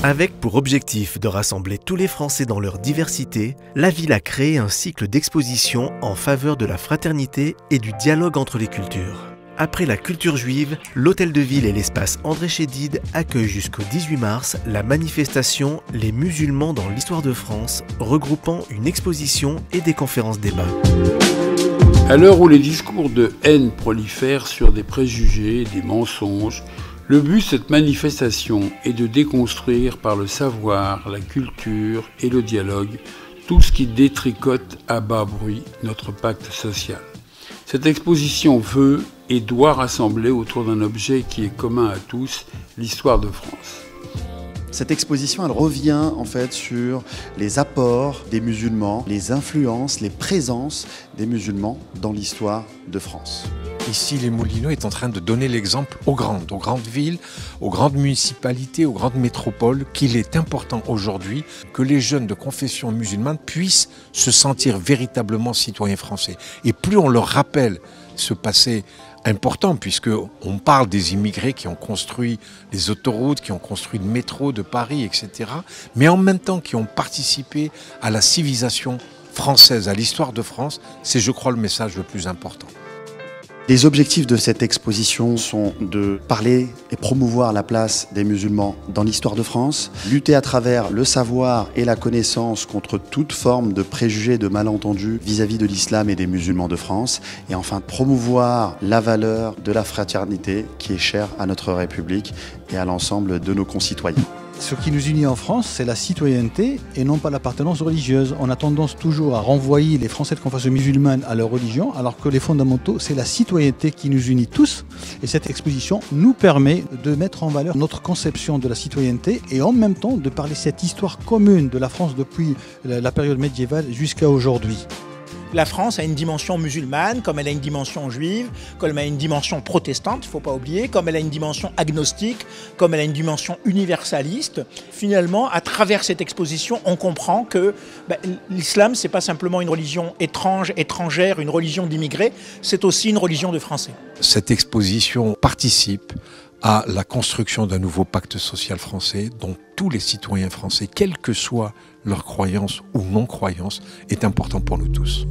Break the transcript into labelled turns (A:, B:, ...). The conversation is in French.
A: Avec pour objectif de rassembler tous les Français dans leur diversité, la ville a créé un cycle d'expositions en faveur de la fraternité et du dialogue entre les cultures. Après la culture juive, l'Hôtel de Ville et l'espace André Chédid accueillent jusqu'au 18 mars la manifestation Les musulmans dans l'histoire de France, regroupant une exposition et des conférences débats.
B: À l'heure où les discours de haine prolifèrent sur des préjugés, des mensonges, le but de cette manifestation est de déconstruire par le savoir, la culture et le dialogue tout ce qui détricote à bas bruit notre pacte social. Cette exposition veut et doit rassembler autour d'un objet qui est commun à tous, l'histoire de France.
C: Cette exposition, elle revient en fait sur les apports des musulmans, les influences, les présences des musulmans dans l'histoire de France.
D: Ici, les Moulineaux est en train de donner l'exemple aux grandes villes, aux grandes municipalités, aux grandes métropoles, qu'il est important aujourd'hui que les jeunes de confession musulmane puissent se sentir véritablement citoyens français. Et plus on leur rappelle ce passé important, puisqu'on parle des immigrés qui ont construit les autoroutes, qui ont construit le métro de Paris, etc., mais en même temps qui ont participé à la civilisation française, à l'histoire de France, c'est, je crois, le message le plus important.
C: Les objectifs de cette exposition sont de parler et promouvoir la place des musulmans dans l'histoire de France, lutter à travers le savoir et la connaissance contre toute forme de préjugés, de malentendus vis-à-vis de l'islam et des musulmans de France, et enfin promouvoir la valeur de la fraternité qui est chère à notre République et à l'ensemble de nos concitoyens.
E: Ce qui nous unit en France, c'est la citoyenneté et non pas l'appartenance religieuse. On a tendance toujours à renvoyer les Français de confession musulmane à leur religion, alors que les fondamentaux, c'est la citoyenneté qui nous unit tous. Et cette exposition nous permet de mettre en valeur notre conception de la citoyenneté et en même temps de parler cette histoire commune de la France depuis la période médiévale jusqu'à aujourd'hui.
F: La France a une dimension musulmane, comme elle a une dimension juive, comme elle a une dimension protestante, il ne faut pas oublier, comme elle a une dimension agnostique, comme elle a une dimension universaliste. Finalement, à travers cette exposition, on comprend que l'islam, ce n'est pas simplement une religion étrangère, une religion d'immigrés, c'est aussi une religion de Français.
D: Cette exposition participe à la construction d'un nouveau pacte social français dont tous les citoyens français, quelle que soit leur croyance ou non-croyance, est important pour nous tous.